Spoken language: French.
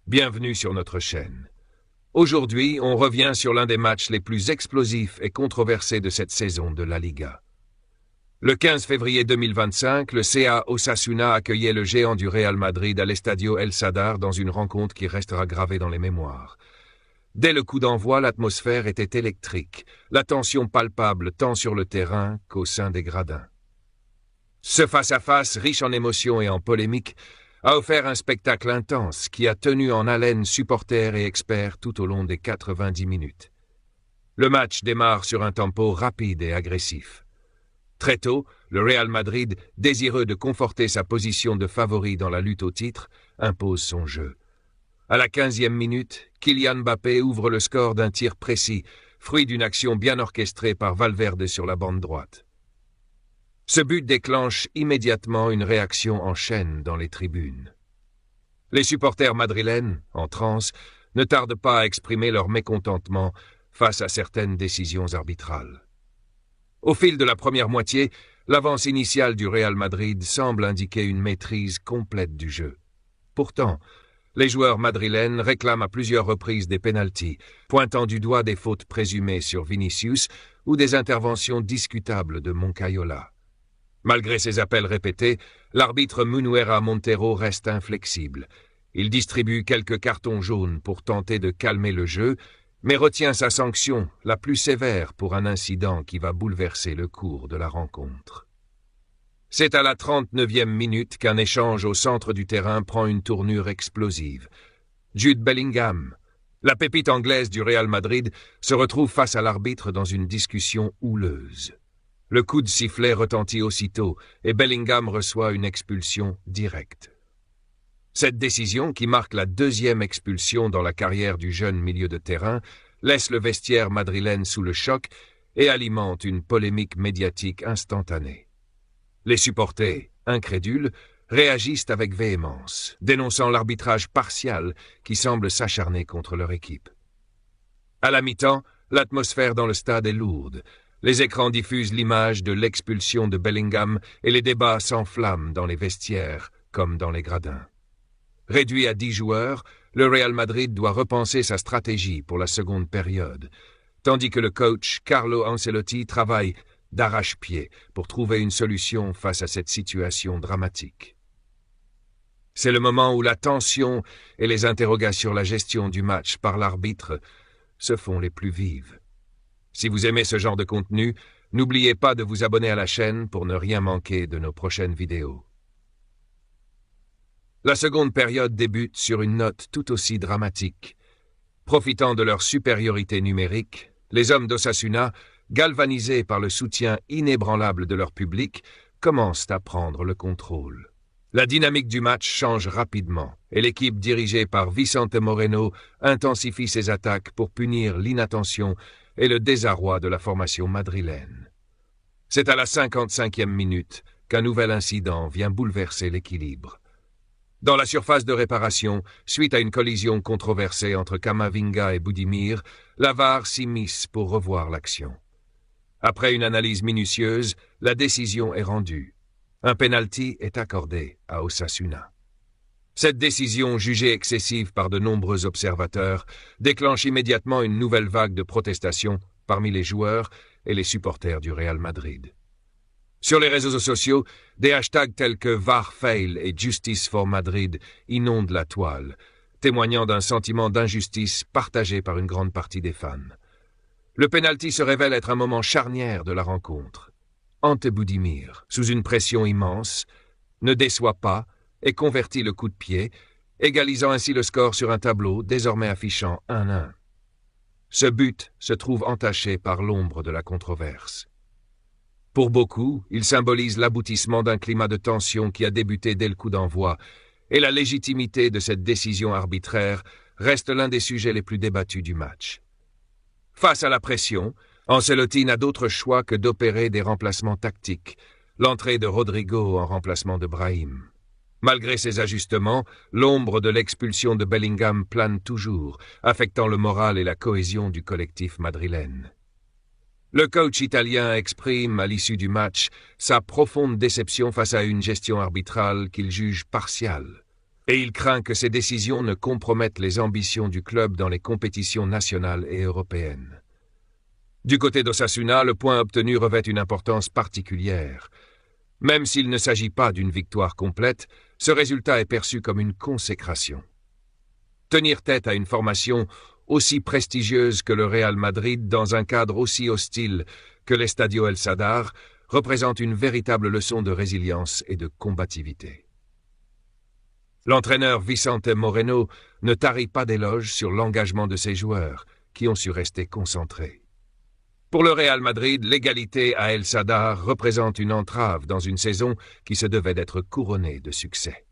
Bienvenue sur notre chaîne. Aujourd'hui, on revient sur l'un des matchs les plus explosifs et controversés de cette saison de la Liga. Le 15 février 2025, le CA Osasuna accueillait le géant du Real Madrid à l'Estadio El Sadar dans une rencontre qui restera gravée dans les mémoires. Dès le coup d'envoi, l'atmosphère était électrique, la tension palpable tant sur le terrain qu'au sein des gradins. Ce face-à-face, riche en émotions et en polémiques, a offert un spectacle intense qui a tenu en haleine supporters et experts tout au long des 90 minutes. Le match démarre sur un tempo rapide et agressif. Très tôt, le Real Madrid, désireux de conforter sa position de favori dans la lutte au titre, impose son jeu. À la 15e minute, Kylian Mbappé ouvre le score d'un tir précis, fruit d'une action bien orchestrée par Valverde sur la bande droite. Ce but déclenche immédiatement une réaction en chaîne dans les tribunes. Les supporters madrilènes, en transe, ne tardent pas à exprimer leur mécontentement face à certaines décisions arbitrales. Au fil de la première moitié, l'avance initiale du Real Madrid semble indiquer une maîtrise complète du jeu. Pourtant, les joueurs madrilènes réclament à plusieurs reprises des pénaltys, pointant du doigt des fautes présumées sur Vinicius ou des interventions discutables de Moncayola. Malgré ces appels répétés, l'arbitre Munuera Montero reste inflexible. Il distribue quelques cartons jaunes pour tenter de calmer le jeu, mais retient sa sanction, la plus sévère pour un incident qui va bouleverser le cours de la rencontre. C'est à la 39e minute qu'un échange au centre du terrain prend une tournure explosive. Jude Bellingham, la pépite anglaise du Real Madrid, se retrouve face à l'arbitre dans une discussion houleuse. Le coup de sifflet retentit aussitôt et Bellingham reçoit une expulsion directe. Cette décision, qui marque la deuxième expulsion dans la carrière du jeune milieu de terrain, laisse le vestiaire madrilène sous le choc et alimente une polémique médiatique instantanée. Les supporters, incrédules, réagissent avec véhémence, dénonçant l'arbitrage partial qui semble s'acharner contre leur équipe. À la mi-temps, l'atmosphère dans le stade est lourde. Les écrans diffusent l'image de l'expulsion de Bellingham et les débats s'enflamment dans les vestiaires comme dans les gradins. Réduit à 10 joueurs, le Real Madrid doit repenser sa stratégie pour la seconde période, tandis que le coach Carlo Ancelotti travaille d'arrache-pied pour trouver une solution face à cette situation dramatique. C'est le moment où la tension et les interrogations sur la gestion du match par l'arbitre se font les plus vives. Si vous aimez ce genre de contenu, n'oubliez pas de vous abonner à la chaîne pour ne rien manquer de nos prochaines vidéos. La seconde période débute sur une note tout aussi dramatique. Profitant de leur supériorité numérique, les hommes d'Osasuna, galvanisés par le soutien inébranlable de leur public, commencent à prendre le contrôle. La dynamique du match change rapidement et l'équipe dirigée par Vicente Moreno intensifie ses attaques pour punir l'inattention et le désarroi de la formation madrilène. C'est à la 55e minute qu'un nouvel incident vient bouleverser l'équilibre. Dans la surface de réparation, suite à une collision controversée entre Camavinga et Budimir, la VAR s'immisce pour revoir l'action. Après une analyse minutieuse, la décision est rendue. Un penalty est accordé à Osasuna. Cette décision, jugée excessive par de nombreux observateurs, déclenche immédiatement une nouvelle vague de protestations parmi les joueurs et les supporters du Real Madrid. Sur les réseaux sociaux, des hashtags tels que VARFail et Justice for Madrid inondent la toile, témoignant d'un sentiment d'injustice partagé par une grande partie des fans. Le penalty se révèle être un moment charnière de la rencontre. Ante Budimir, sous une pression immense, ne déçoit pas et convertit le coup de pied, égalisant ainsi le score sur un tableau désormais affichant 1-1. Ce but se trouve entaché par l'ombre de la controverse. Pour beaucoup, il symbolise l'aboutissement d'un climat de tension qui a débuté dès le coup d'envoi, et la légitimité de cette décision arbitraire reste l'un des sujets les plus débattus du match. Face à la pression, Ancelotti n'a d'autre choix que d'opérer des remplacements tactiques, l'entrée de Rodrigo en remplacement de Brahim. Malgré ces ajustements, l'ombre de l'expulsion de Bellingham plane toujours, affectant le moral et la cohésion du collectif madrilène. Le coach italien exprime, à l'issue du match, sa profonde déception face à une gestion arbitrale qu'il juge partiale. Et il craint que ces décisions ne compromettent les ambitions du club dans les compétitions nationales et européennes. Du côté d'Osasuna, le point obtenu revêt une importance particulière. Même s'il ne s'agit pas d'une victoire complète, ce résultat est perçu comme une consécration. Tenir tête à une formation aussi prestigieuse que le Real Madrid dans un cadre aussi hostile que l'Estadio El Sadar représente une véritable leçon de résilience et de combativité. L'entraîneur Vicente Moreno ne tarit pas d'éloges sur l'engagement de ses joueurs, qui ont su rester concentrés. Pour le Real Madrid, l'égalité à El Sadar représente une entrave dans une saison qui se devait d'être couronnée de succès.